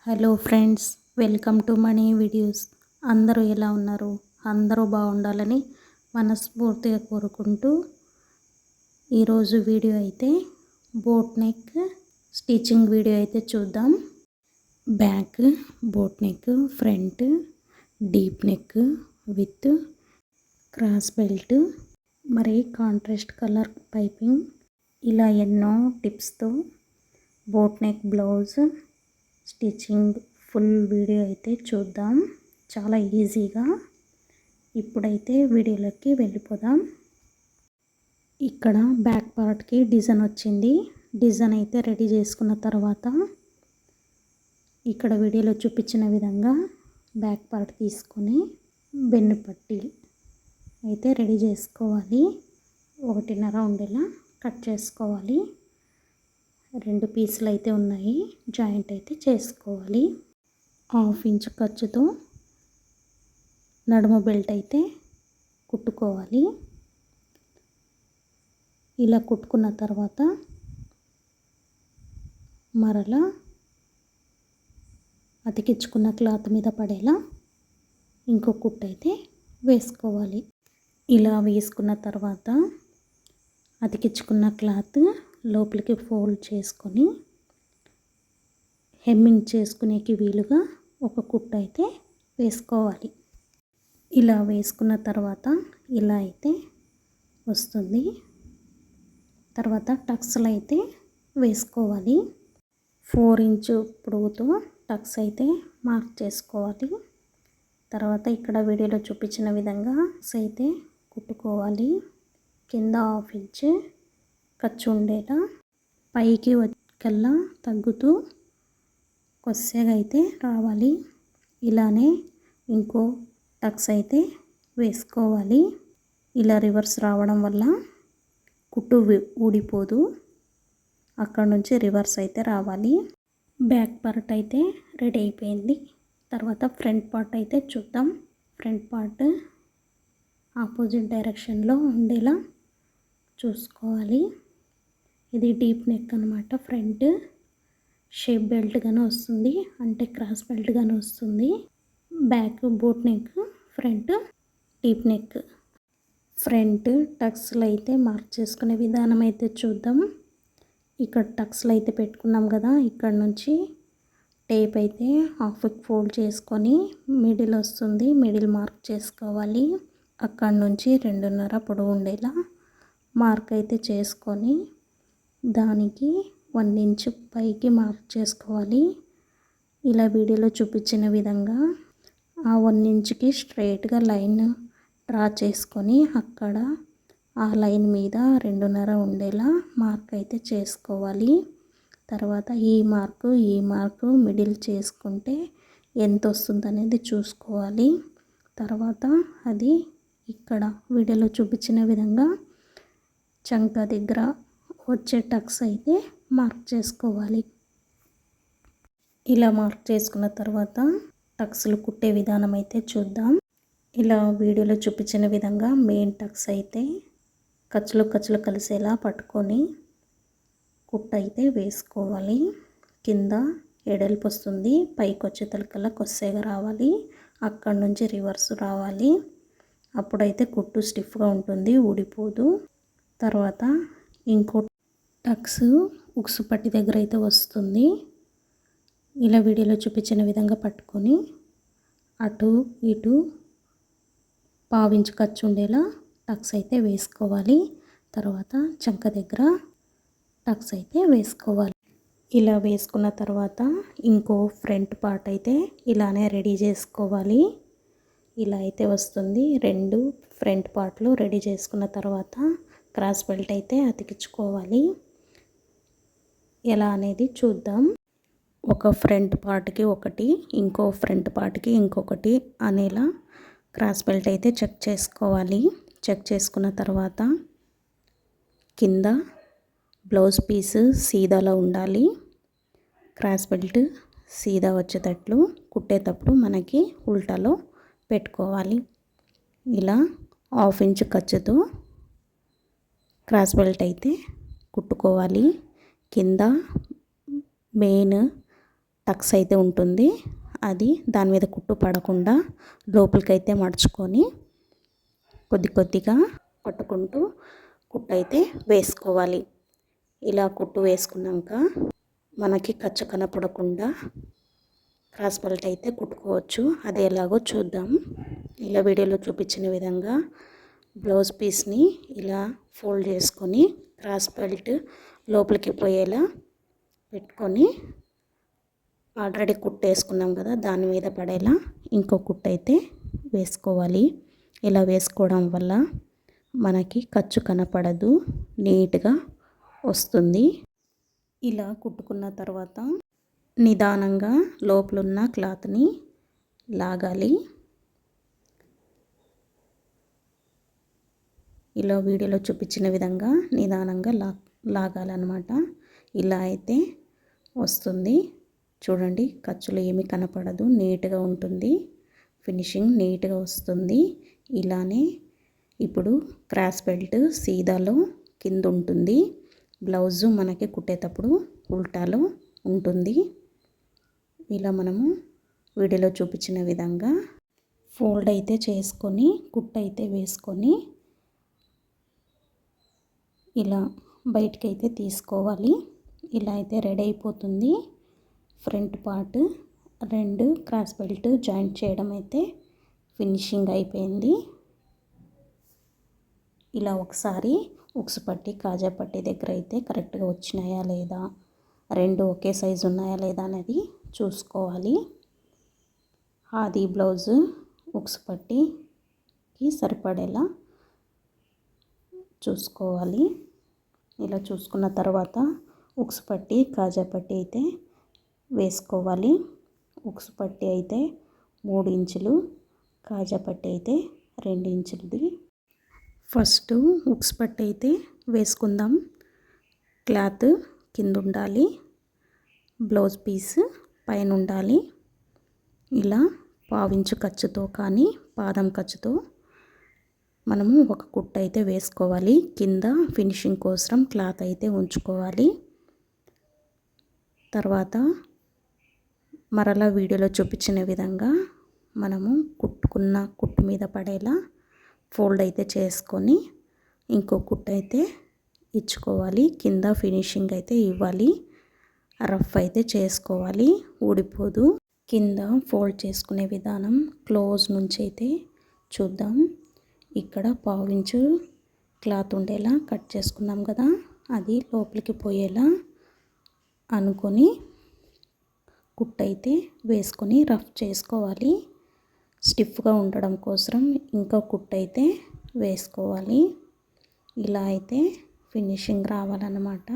Hello friends, welcome to money videos. అందరూ ఎలా ఉన్నారు? అందరూ బాగుండాలని మనస్ఫూర్తిగా కోరుకుంటూ ఈరోజు వీడియో అయితే బోట్ నెక్ స్టిచ్చింగ్ వీడియో అయితే చూద్దాం. Back, boat neck, front, deep neck with cross belt, మరి కాంట్రాస్ట్ కలర్ పైపింగ్, ఇలా ఎన్నో టిప్స్తో boat neck blouse stitching full video అయితే చూద్దాం. చాలా ఈజీగా. ఇప్పుడైతే వీడియోలోకి వెళ్ళిపోదాం. ఇక్కడ బ్యాక్ పార్ట్కి డిజైన్ వచ్చింది. డిజైన్ అయితే రెడీ చేసుకున్న తర్వాత ఇక్కడ వీడియోలో చూపించిన విధంగా బ్యాక్ పార్ట్ తీసుకొని బెన్ను పట్టి అయితే రెడీ చేసుకోవాలి. 1.5 ఉండేలా కట్ చేసుకోవాలి. 2 పీసులు అయితే ఉన్నాయి. జాయింట్ అయితే చేసుకోవాలి. 1/2 ఇంచు ఖర్చుతో నడుము బెల్ట్ అయితే కుట్టుకోవాలి. ఇలా కుట్టుకున్న తర్వాత మరలా అతికించుకున్న క్లాత్ మీద పడేలా ఇంకో కుట్టు అయితే వేసుకోవాలి. ఇలా వేసుకున్న తర్వాత అతికించుకున్న క్లాత్ లోపలికి ఫోల్డ్ చేసుకొని హెమ్మింగ్ చేసుకునేకి వీలుగా ఒక కుట్టు అయితే వేసుకోవాలి. ఇలా వేసుకున్న తర్వాత ఇలా అయితే వస్తుంది. తర్వాత టక్స్లు అయితే వేసుకోవాలి. 4 ఇంచు పొడవుతో టక్స్ అయితే మార్క్ చేసుకోవాలి. తర్వాత ఇక్కడ వీడియోలో చూపించిన విధంగా అయితే కుట్టుకోవాలి. కింద 1/2 ఇంచు ఖర్చు ఉండేలా పైకి కల్లా తగ్గుతూ కొద్దిగా అయితే రావాలి. ఇలానే ఇంకో టక్స్ అయితే వేసుకోవాలి. ఇలా రివర్స్ రావడం వల్ల కుట్టు ఊడిపోదు. అక్కడ నుంచి రివర్స్ అయితే రావాలి. బ్యాక్ పార్ట్ అయితే రెడీ అయిపోయింది. తర్వాత ఫ్రంట్ పార్ట్ అయితే చూద్దాం. ఫ్రంట్ పార్ట్ ఆపోజిట్ డైరెక్షన్లో ఉండేలా చూసుకోవాలి. ఇది డీప్ నెక్ అన్నమాట. ఫ్రంట్ షేప్ బెల్ట్ గానే వస్తుంది, అంటే క్రాస్ బెల్ట్ గానే వస్తుంది. Back boat neck, front deep neck. Front టక్స్లు అయితే మార్క్ చేసుకునే విధానం అయితే చూద్దాం. ఇక్కడ టక్స్లు అయితే పెట్టుకున్నాం కదా, ఇక్కడ నుంచి టేప్ అయితే హాఫ్ ఫోల్డ్ చేసుకొని మిడిల్ వస్తుంది, మిడిల్ మార్క్ చేసుకోవాలి. అక్కడ నుంచి 2.5 పొడవు ఉండేలా మార్క్ అయితే చేసుకొని దానికి 1 ఇంచు పైకి మార్క్ చేసుకోవాలి. ఇలా వీడియోలో చూపించిన విధంగా ఆ 1 ఇంచుకి స్ట్రైట్గా లైన్ డ్రా చేసుకొని అక్కడ ఆ లైన్ మీద 2.5 ఉండేలా మార్క్ అయితే చేసుకోవాలి. తర్వాత ఈ మార్కు మిడిల్ చేసుకుంటే ఎంత వస్తుంది అనేది చూసుకోవాలి. తర్వాత అది ఇక్కడ వీడియోలో చూపించిన విధంగా చంక దగ్గర వచ్చే టక్స్ అయితే మార్క్ చేసుకోవాలి. ఇలా మార్క్ చేసుకున్న తర్వాత టక్స్లు కుట్టే విధానం అయితే చూద్దాం. ఇలా వీడియోలో చూపించిన విధంగా మెయిన్ టక్స్ అయితే ఖర్చులు కలిసేలా పట్టుకొని కుట్టు అయితే వేసుకోవాలి. కింద ఎడల్పు వస్తుంది, పైకి వచ్చే తలకల్లా కొద్దిగా రావాలి. అక్కడ నుంచి రివర్స్ రావాలి. అప్పుడైతే కుట్టు స్టిఫ్గా ఉంటుంది, ఊడిపోదు. తర్వాత ఇంకో టక్స్ ఉక్సు పట్టి దగ్గర అయితే వస్తుంది. ఇలా వీడియోలో చూపించిన విధంగా పట్టుకొని అటు ఇటు 1/2 ఇంచు ఖర్చు ఉండేలా టక్స్ అయితే వేసుకోవాలి. తర్వాత చంక దగ్గర టక్స్ అయితే వేసుకోవాలి. ఇలా వేసుకున్న తర్వాత ఇంకో ఫ్రంట్ పార్ట్ అయితే ఇలానే రెడీ చేసుకోవాలి. ఇలా అయితే వస్తుంది. 2 ఫ్రంట్ పార్ట్లు రెడీ చేసుకున్న తర్వాత క్రాస్ బెల్ట్ అయితే అతికించుకోవాలి. ఎలా అనేది చూద్దాం. ఒక ఫ్రంట్ పార్ట్కి ఒకటి, ఇంకో ఫ్రంట్ పార్ట్కి ఇంకొకటి అనేలా క్రాస్ బెల్ట్ అయితే చెక్ చేసుకోవాలి. చెక్ చేసుకున్న తర్వాత కింద బ్లౌజ్ పీస్ సీదాలో ఉండాలి. క్రాస్ బెల్ట్ సీదా వచ్చేటట్లు కుట్టేటప్పుడు మనకి ఉల్టాలో పెట్టుకోవాలి. ఇలా 1/2 ఇంచు ఖర్చుతో క్రాస్ బెల్ట్ అయితే కుట్టుకోవాలి. కింద మెయిన్ టక్స్ అయితే ఉంటుంది, అది దాని మీద కుట్టు పడకుండా లోపలికైతే మడుచుకొని కొద్ది కొద్దిగా పట్టుకుంటూ కుట్టు అయితే వేసుకోవాలి. ఇలా కుట్టు వేసుకున్నాక మనకి ఖర్చు కనపడకుండా క్రాస్ బెల్ట్ అయితే కుట్టుకోవచ్చు. అది ఎలాగో చూద్దాం. ఇలా వీడియోలో చూపించిన విధంగా బ్లౌజ్ పీస్ని ఇలా ఫోల్డ్ చేసుకొని క్రాస్ బెల్ట్ లోపలికి పోయేలా పెట్టుకొని ఆల్రెడీ కుట్టు వేసుకున్నాం కదా, దాని మీద పడేలా ఇంకో కుట్టు అయితే వేసుకోవాలి. ఇలా వేసుకోవడం వల్ల మనకి ఖర్చు కనపడదు, నీట్గా వస్తుంది. ఇలా కుట్టుకున్న తర్వాత నిదానంగా లోపలున్న క్లాత్ని లాగాలి. ఇలా వీడియోలో చూపించిన విధంగా నిదానంగా లాగాలన్నమాట. ఇలా అయితే వస్తుంది. చూడండి, ఖర్చులు ఏమీ కనపడదు, నీట్గా ఉంటుంది, ఫినిషింగ్ నీట్గా వస్తుంది. ఇలానే ఇప్పుడు క్రాస్ బెల్ట్ సీదాలో కింద ఉంటుంది, బ్లౌజు మనకి కుట్టేటప్పుడు ఉల్టాలో ఉంటుంది. ఇలా మనము వీడియోలో చూపించిన విధంగా ఫోల్డ్ అయితే చేసుకొని కుట్టు అయితే వేసుకొని ఇలా బయటకైతే తీసుకోవాలి. ఇలా అయితే రెడీ అయిపోతుంది. Front part 2 cross belt joint చేయడం అయితే ఫినిషింగ్ అయిపోయింది. ఇలా ఒకసారి ఉక్సు పట్టి కాజా పట్టి దగ్గర అయితే కరెక్ట్గా వచ్చినాయా లేదా, 2 ఒకే సైజు ఉన్నాయా లేదా అనేది చూసుకోవాలి. ఆది బ్లౌజు ఉక్సు పట్టికి సరిపడేలా చూసుకోవాలి. ఇలా చూసుకున్న తర్వాత ఉక్సు పట్టి కాజా పట్టి అయితే వేసుకోవాలి. ఉక్సు పట్టి అయితే 3 ఇంచులు, కాజా పట్టి అయితే 2 ఇంచులది. ఫస్ట్ ఉక్సు పట్టి అయితే వేసుకుందాం. క్లాత్ కింద ఉండాలి, బ్లౌజ్ పీస్ పైన ఉండాలి. ఇలా పావించు ఖర్చుతో కానీ పాదం ఖర్చుతో మనము ఒక కుట్టు అయితే వేసుకోవాలి. కింద ఫినిషింగ్ కోసం క్లాత్ అయితే ఉంచుకోవాలి. తర్వాత మరలా వీడియోలో చూపించిన విధంగా మనము కుట్టుకున్న కుట్టు మీద పడేలా ఫోల్డ్ అయితే చేసుకొని ఇంకో కుట్టు అయితే ఇచ్చుకోవాలి. కింద ఫినిషింగ్ అయితే ఇవ్వాలి, రఫ్ అయితే చేసుకోవాలి, ఊడిపోదు. కింద ఫోల్డ్ చేసుకునే విధానం క్లోజ్ నుంచి అయితే చూద్దాం. ఇక్కడ పావించు క్లాత్ ఉండేలా కట్ చేసుకున్నాం కదా, అది లోపలికి పోయేలా అనుకొని కుట్టు అయితే వేసుకొని రఫ్ చేసుకోవాలి. స్టిఫ్గా ఉండడం కోసం ఇంకో కుట్టు అయితే వేసుకోవాలి. ఇలా అయితే ఫినిషింగ్ రావాలన్నమాట.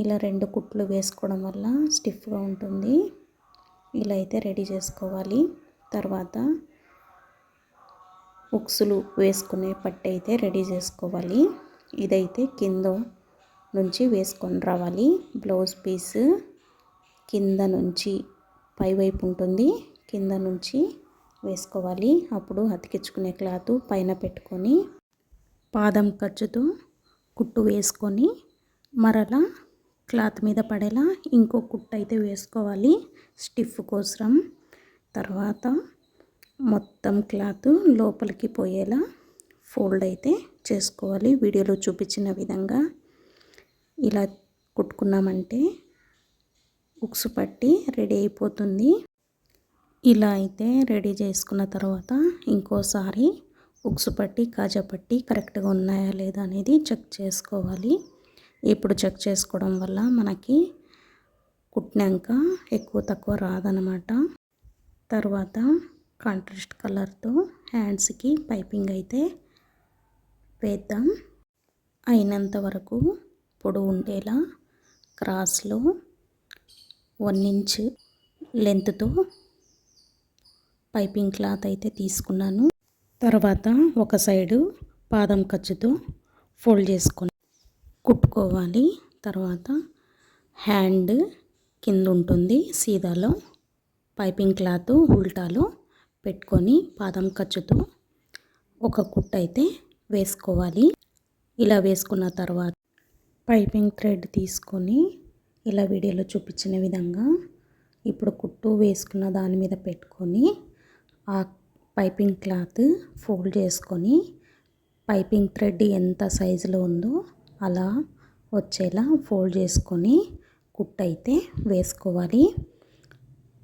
ఇలా 2 కుట్లు వేసుకోవడం వల్ల స్టిఫ్గా ఉంటుంది. ఇలా అయితే రెడీ చేసుకోవాలి. తర్వాత ఉక్సులు వేసుకునే పట్టు అయితే రెడీ చేసుకోవాలి. ఇదైతే కింద నుంచి వేసుకొని రావాలి. బ్లౌజ్ పీస్ కింద నుంచి పైవైపు ఉంటుంది, కింద నుంచి వేసుకోవాలి. అప్పుడు అతికించుకునే క్లాత్ పైన పెట్టుకొని పాదం ఖర్చుతో కుట్టు వేసుకొని మరలా క్లాత్ మీద పడేలా ఇంకో కుట్టు అయితే వేసుకోవాలి స్టిఫ్ కోసం. తర్వాత మొత్తం క్లాత్ లోపలికి పోయేలా ఫోల్డ్ అయితే చేసుకోవాలి. వీడియోలో చూపించిన విధంగా ఇలా కుట్టుకున్నామంటే ఉక్సు పట్టి రెడీ అయిపోతుంది. ఇలా అయితే రెడీ చేసుకున్న తర్వాత ఇంకోసారి ఉక్సు పట్టి కాజా పట్టి కరెక్ట్గా ఉన్నాయా లేదా అనేది చెక్ చేసుకోవాలి. ఇప్పుడు చెక్ చేసుకోవడం వల్ల మనకి కుట్టినాక ఎక్కువ తక్కువ రాదనమాట. తర్వాత కాంట్రాస్ట్ కలర్తో హ్యాండ్స్కి పైపింగ్ అయితే వేద్దాం. అయినంత వరకు పొడవు ఉండేలా క్రాస్లో 1 ఇంచ్ లెంత్తో పైపింగ్ క్లాత్ అయితే తీసుకున్నాను. తర్వాత ఒక సైడు పాదం ఖర్చుతో ఫోల్డ్ చేసుకొని కుట్టుకోవాలి. తర్వాత హ్యాండ్ కింద ఉంటుంది సీదాలో, పైపింగ్ క్లాత్ ఉల్టాలో పెట్టుకొని పాదం ఖర్చుతో ఒక కుట్టు అయితే వేసుకోవాలి. ఇలా వేసుకున్న తర్వాత పైపింగ్ థ్రెడ్ తీసుకొని ఇలా వీడియోలో చూపించిన విధంగా ఇప్పుడు కుట్టు వేసుకున్న దాని మీద పెట్టుకొని ఆ పైపింగ్ క్లాత్ ఫోల్డ్ చేసుకొని పైపింగ్ థ్రెడ్ ఎంత సైజులో ఉందో అలా వచ్చేలా ఫోల్డ్ చేసుకొని కుట్టయితే వేసుకోవాలి.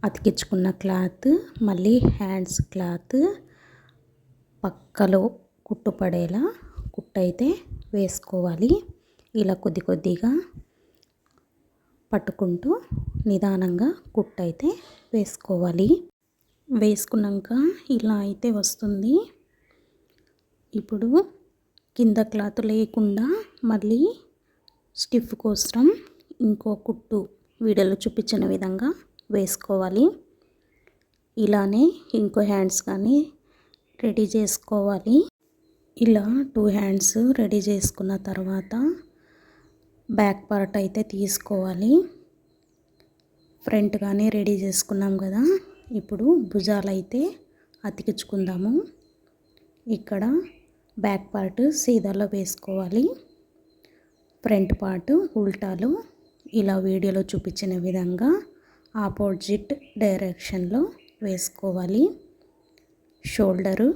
అతికించుకున్న క్లాత్ మళ్ళీ హ్యాండ్స్ క్లాత్ పక్కలో కుట్టుపడేలా కుట్టయితే వేసుకోవాలి. ఇలా కొద్ది కొద్దిగా పట్టుకుంటూ నిదానంగా కుట్టయితే వేసుకోవాలి. వేసుకున్నాక ఇలా అయితే వస్తుంది. ఇప్పుడు కింద క్లాత్ లేకుండా మళ్ళీ స్టిఫ్ కోసం ఇంకో కుట్టు వీడియోలో చూపించిన విధంగా వేసుకోవాలి. ఇలానే ఇంకో హ్యాండ్స్ కానీ రెడీ చేసుకోవాలి. ఇలా 2 హ్యాండ్స్ రెడీ చేసుకున్న తర్వాత బ్యాక్ పార్ట్ అయితే తీసుకోవాలి. ఫ్రంట్ కానీ రెడీ చేసుకున్నాం కదా, ఇప్పుడు భుజాలు అయితే అతికించుకుందాము. ఇక్కడ బ్యాక్ పార్ట్ సీదాలో వేసుకోవాలి, ఫ్రంట్ పార్ట్ ఉల్టాలో ఇలా వీడియోలో చూపించిన విధంగా ఆపోజిట్ డైరెక్షన్లో వేసుకోవాలి. షోల్డరు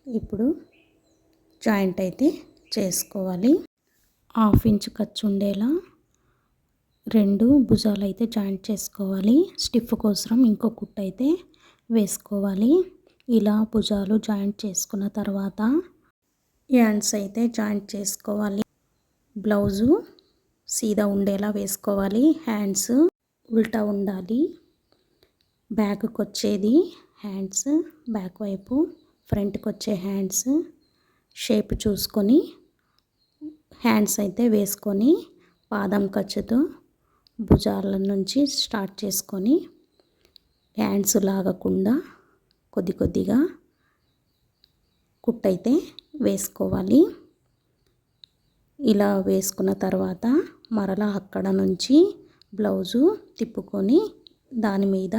ఇప్పుడు జాయింట్ అయితే చేసుకోవాలి. 1/2 ఇంచ్ ఖర్చు ఉండేలా 2 భుజాలు అయితే జాయింట్ చేసుకోవాలి. స్టిఫ్ కోసం ఇంకో కుట్టు అయితే వేసుకోవాలి. ఇలా భుజాలు జాయింట్ చేసుకున్న తర్వాత హ్యాండ్స్ అయితే జాయింట్ చేసుకోవాలి. బ్లౌజు సీదా ఉండేలా వేసుకోవాలి, హ్యాండ్స్ ఉల్టా ఉండాలి. బ్యాక్కి వచ్చేది హ్యాండ్స్ బ్యాక్ వైపు, ఫ్రంట్కి వచ్చే హ్యాండ్స్ షేప్ చూసుకొని హ్యాండ్స్ అయితే వేసుకొని పాదం ఖర్చుతో భుజాల నుంచి స్టార్ట్ చేసుకొని హ్యాండ్స్ లాగకుండా కొద్ది కొద్దిగా కుట్టయితే వేసుకోవాలి. ఇలా వేసుకున్న తర్వాత మరలా అక్కడ నుంచి బ్లౌజు తిప్పుకొని దాని మీద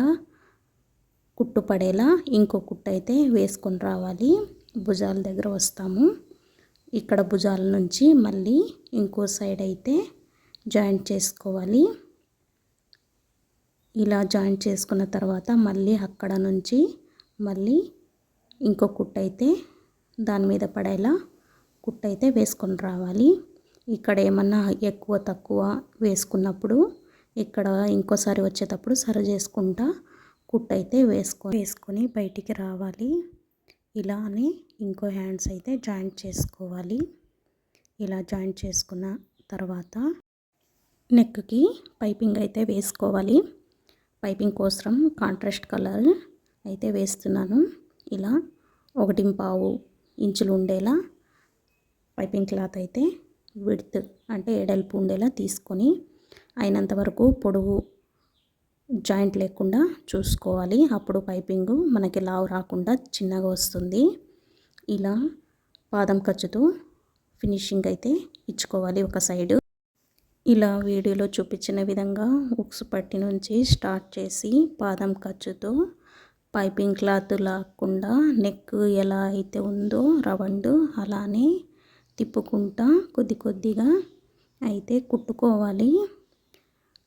కుట్టు పడేలా ఇంకో కుట్టు అయితే వేసుకొని రావాలి. భుజాల దగ్గర వస్తాము. ఇక్కడ భుజాల నుంచి మళ్ళీ ఇంకో సైడ్ అయితే జాయింట్ చేసుకోవాలి. ఇలా జాయింట్ చేసుకున్న తర్వాత మళ్ళీ అక్కడ నుంచి మళ్ళీ ఇంకో కుట్టు అయితే దాని మీద పడేలా కుట్టు అయితే వేసుకొని రావాలి. ఇక్కడ ఏమన్నా ఎక్కువ తక్కువ వేసుకున్నప్పుడు ఇక్కడ ఇంకోసారి వచ్చేటప్పుడు సరి చేసుకుంటా కుట్టు అయితే వేసుకొని బయటికి రావాలి. ఇలానే ఇంకో హ్యాండ్స్ అయితే జాయింట్ చేసుకోవాలి. ఇలా జాయింట్ చేసుకున్న తర్వాత నెక్కి పైపింగ్ అయితే వేసుకోవాలి. పైపింగ్ కోసం కాంట్రాస్ట్ కలర్ అయితే వేస్తున్నాను. ఇలా 1.5 ఇంచులు ఉండేలా పైపింగ్ క్లాత్ అయితే విడ్త్ అంటే ఎడల్పు ఉండేలా తీసుకొని అయినంత వరకు పొడవు జాయింట్ లేకుండా చూసుకోవాలి. అప్పుడు పైపింగ్ మనకి లావు రాకుండా చిన్నగా వస్తుంది. ఇలా పాదం ఖర్చుతో ఫినిషింగ్ అయితే ఇచ్చుకోవాలి ఒక సైడు. ఇలా వీడియోలో చూపించిన విధంగా ఉక్స్ పట్టి నుంచి స్టార్ట్ చేసి పాదం ఖర్చుతో పైపింగ్ క్లాత్ లాక్కుండా నెక్ ఎలా అయితే ఉందో రౌండ్ అలానే తిప్పుకుంటా కొద్ది కొద్దిగా అయితే కుట్టుకోవాలి.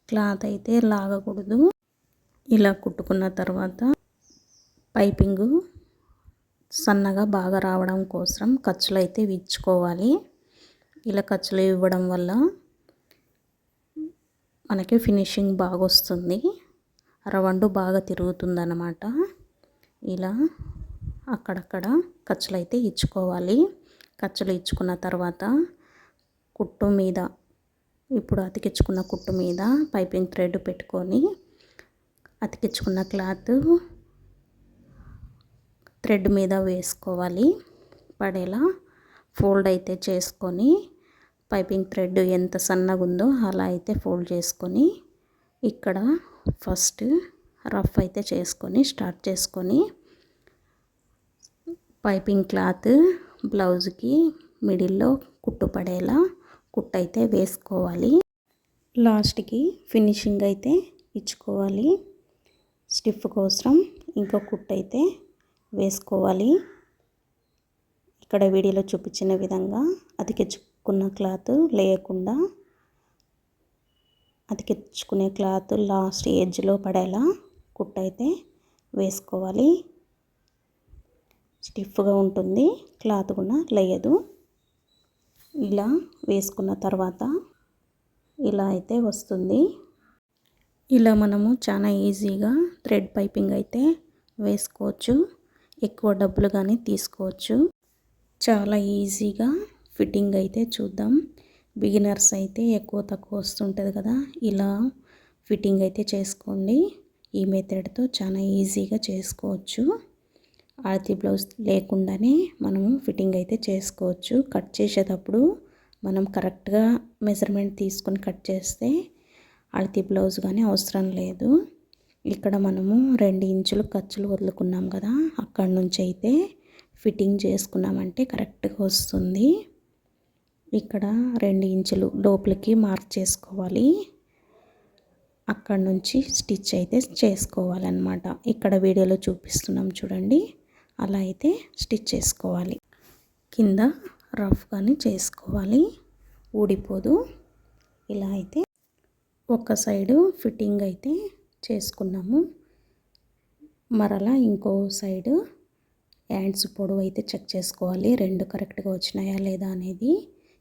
క్లాత్ అయితే లాగకూడదు. ఇలా కుట్టుకున్న తర్వాత పైపింగ్ సన్నగా బాగా రావడం కోసం ఖర్చులు అయితే ఇచ్చుకోవాలి. ఇలా ఖర్చులు ఇవ్వడం వల్ల మనకి ఫినిషింగ్ బాగా వస్తుంది, రౌండ్ బాగా తిరుగుతుందన్నమాట. ఇలా అక్కడక్కడ ఖర్చులు అయితే ఇచ్చుకోవాలి. ఖర్చులు ఇచ్చుకున్న తర్వాత కుట్టు మీద ఇప్పుడు అతికించుకున్న కుట్టు మీద పైపింగ్ థ్రెడ్ పెట్టుకొని అతికించుకున్న క్లాత్ థ్రెడ్ మీద వేసుకోవాలి. పడేలా ఫోల్డ్ అయితే చేసుకొని పైపింగ్ థ్రెడ్ ఎంత సన్నగా ఉందో అలా అయితే ఫోల్డ్ చేసుకొని ఇక్కడ ఫస్ట్ రఫ్ అయితే చేసుకొని స్టార్ట్ చేసుకొని పైపింగ్ క్లాత్ బ్లౌజ్కి మిడిల్లో కుట్టు పడేలా కుట్టు అయితే వేసుకోవాలి. లాస్ట్కి ఫినిషింగ్ అయితే ఇచ్చుకోవాలి. స్టిఫ్ కోసం ఇంకో కుట్టు అయితే వేసుకోవాలి. ఇక్కడ వీడియోలో చూపించిన విధంగా అతికించుకున్న క్లాత్ లేకుండా అతికించుకునే క్లాత్ లాస్ట్ ఎడ్జ్లో పడేలా కుట్టు అయితే వేసుకోవాలి. స్టిఫ్గా ఉంటుంది, క్లాత్ కూడా లేయదు. ఇలా వేసుకున్న తర్వాత ఇలా అయితే వస్తుంది. ఇలా మనము చాలా ఈజీగా థ్రెడ్ పైపింగ్ అయితే వేసుకోవచ్చు. ఎక్కువ డబ్బులు కానీ తీసుకోవచ్చు. చాలా ఈజీగా ఫిట్టింగ్ అయితే చూద్దాం. బిగినర్స్ అయితే ఎక్కువ తక్కువ వస్తుంటుంది కదా, ఇలా ఫిట్టింగ్ అయితే చేసుకోండి. ఈ మెథడ్తో చాలా ఈజీగా చేసుకోవచ్చు. ఆర్తి బ్లౌజ్ లేకుండానే మనము ఫిట్టింగ్ అయితే చేసుకోవచ్చు. కట్ చేసేటప్పుడు మనం కరెక్ట్గా మెజర్మెంట్ తీసుకొని కట్ చేస్తే ఆర్తి బ్లౌజ్ కానీ అవసరం లేదు. ఇక్కడ మనము 2 ఇంచులు ఖర్చులు వదులుకున్నాం కదా, అక్కడ నుంచి అయితే ఫిట్టింగ్ చేసుకున్నామంటే కరెక్ట్గా వస్తుంది. ఇక్కడ 2 ఇంచులు లోపలికి మార్క్ చేసుకోవాలి. అక్కడ నుంచి స్టిచ్ అయితే చేసుకోవాలన్నమాట. ఇక్కడ వీడియోలో చూపిస్తున్నాం చూడండి, అలా అయితే స్టిచ్ చేసుకోవాలి. కింద రఫ్గానే చేసుకోవాలి, ఊడిపోదు. ఇలా అయితే ఒక సైడు ఫిట్టింగ్ అయితే చేసుకున్నాము. మరలా ఇంకో సైడు హ్యాండ్స్ పొడవు అయితే చెక్ చేసుకోవాలి, 2 కరెక్ట్గా వచ్చినాయా లేదా అనేది.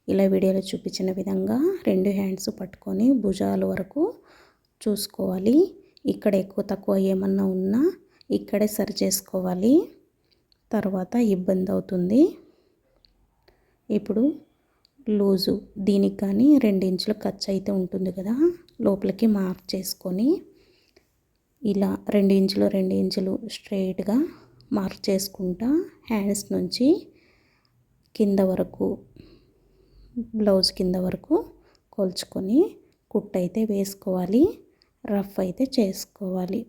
ఇలా వీడియోలో చూపించిన విధంగా 2 హ్యాండ్స్ పట్టుకొని భుజాల వరకు చూసుకోవాలి. ఇక్కడ ఎక్కువ తక్కువ ఏమన్నా ఉన్నా ఇక్కడే సరి చేసుకోవాలి, తర్వాత ఇబ్బంది అవుతుంది. ఇప్పుడు లూజు దీనికి కానీ 2 ఇంచుల ఖర్చు అయితే ఉంటుంది కదా, లోపలికి మార్క్ చేసుకొని ఇలా 2 ఇంచులు 2 ఇంచులు స్ట్రైట్గా మార్క్ చేసుకుంటా హ్యాండ్స్ నుంచి కింద వరకు, బ్లౌజ్ కింద వరకు కొలుచుకొని కుట్టు అయితే వేసుకోవాలి. రఫ్ అయితే చేసుకోవాలి.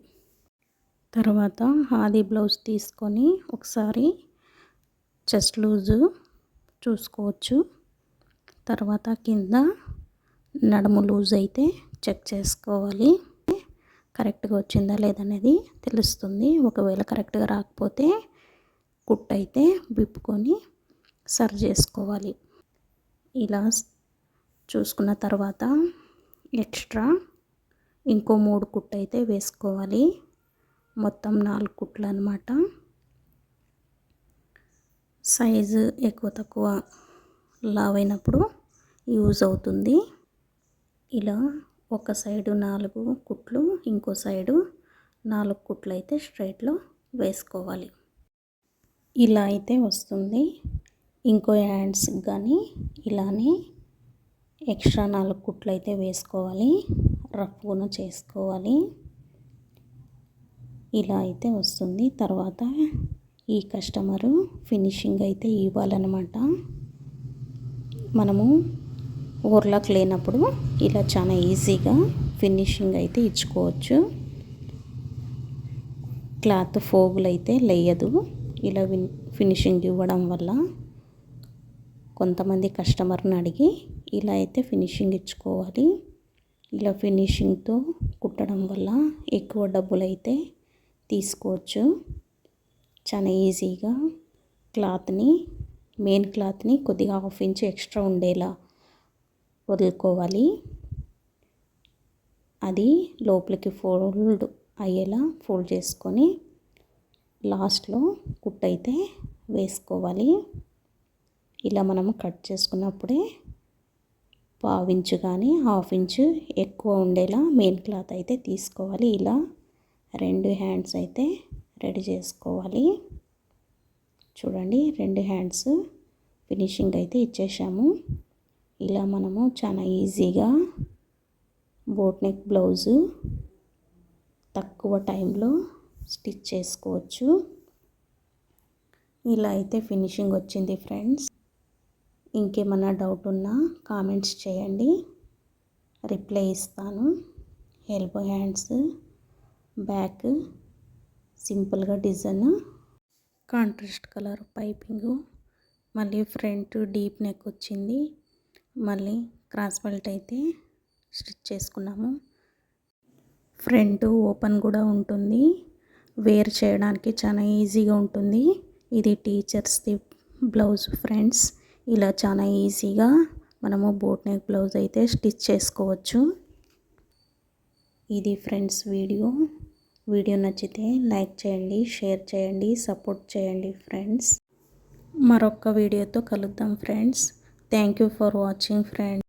తర్వాత ఆది బ్లౌజ్ తీసుకొని ఒకసారి చెస్ట్ లూజు చూసుకోవచ్చు. తర్వాత కింద నడుము లూజ్ అయితే చెక్ చేసుకోవాలి. కరెక్ట్గా వచ్చిందా లేదనేది తెలుస్తుంది. ఒకవేళ కరెక్ట్గా రాకపోతే కుట్టు అయితే విప్పుకొని సరి చేసుకోవాలి. ఇలా చూసుకున్న తర్వాత ఎక్స్ట్రా ఇంకో 3 కుట్టు అయితే వేసుకోవాలి. మొత్తం 4 కుట్లు అన్నమాట. సైజు ఎక్కువ తక్కువ లావైనప్పుడు యూజ్ అవుతుంది. ఇలా ఒక సైడు 4 కుట్లు, ఇంకో సైడు 4 కుట్లు అయితే స్ట్రైట్లో వేసుకోవాలి. ఇలా అయితే వస్తుంది. ఇంకో హ్యాండ్స్ కానీ ఇలానే ఎక్స్ట్రా 4 కుట్లు అయితే వేసుకోవాలి, రఫ్గా చేసుకోవాలి. ఇలా అయితే వస్తుంది. తర్వాత ఈ కస్టమరు ఫినిషింగ్ అయితే ఇవ్వాలన్నమాట. మనము ఓవర్లాక్ లేనప్పుడు ఇలా చాలా ఈజీగా ఫినిషింగ్ అయితే ఇచ్చుకోవచ్చు. క్లాత్ ఫోగులు అయితే లేయదు ఇలా ఫినిషింగ్ ఇవ్వడం వల్ల. కొంతమంది కస్టమర్ని అడిగి ఇలా అయితే ఫినిషింగ్ ఇచ్చుకోవాలి. ఇలా ఫినిషింగ్తో కుట్టడం వల్ల ఎక్కువ డబ్బులు అయితే తీసుకోవచ్చు. చాలా ఈజీగా క్లాత్ని, మెయిన్ క్లాత్ని కొద్దిగా 1/2 ఇంచ్ ఎక్స్ట్రా ఉండేలా వదులుకోవాలి. అది లోపలికి ఫోల్డ్ అయ్యేలా ఫోల్డ్ చేసుకొని లాస్ట్లో కుట్టు అయితే వేసుకోవాలి. ఇలా మనము కట్ చేసుకున్నప్పుడే 1/2 ఇంచు కానీ 1/2 ఇంచు ఎక్కువ ఉండేలా మెయిన్ క్లాత్ అయితే తీసుకోవాలి. ఇలా 2 హ్యాండ్స్ అయితే రెడీ చేసుకోవాలి. చూడండి, 2 హ్యాండ్స్ ఫినిషింగ్ అయితే ఇచ్చేసాము. ఇలా మనము చాలా ఈజీగా బోట్ నెక్ బ్లౌజు తక్కువ టైంలో స్టిచ్ చేసుకోవచ్చు. ఇలా అయితే ఫినిషింగ్ వచ్చింది ఫ్రెండ్స్. ఇంకేమన్నా డౌట్ ఉన్నా కామెంట్స్ చేయండి, రిప్లై ఇస్తాను. ఎల్బో హ్యాండ్స్, బ్యాక్ సింపుల్గా డిజైన్, కాంట్రాస్ట్ కలర్ పైపింగు, మళ్ళీ ఫ్రంట్ డీప్ నెక్ వచ్చింది. మళ్ళీ క్రాస్ బెల్ట్ అయితే స్టిచ్ చేసుకున్నాము. ఫ్రంట్ ఓపెన్ కూడా ఉంటుంది, వేర్ చేయడానికి చాలా ఈజీగా ఉంటుంది. ఇది టీచర్స్ది బ్లౌజ్ ఫ్రెండ్స్. ఇలా చాలా ఈజీగా మనము బోట్ నెక్ బ్లౌజ్ అయితే స్టిచ్ చేసుకోవచ్చు. ఇది ఫ్రెండ్స్ వీడియో నచ్చితే లైక్ చేయండి, షేర్ చేయండి, సపోర్ట్ చేయండి ఫ్రెండ్స్. మరొక వీడియోతో కలుద్దాం friends. Thank you for watching friends.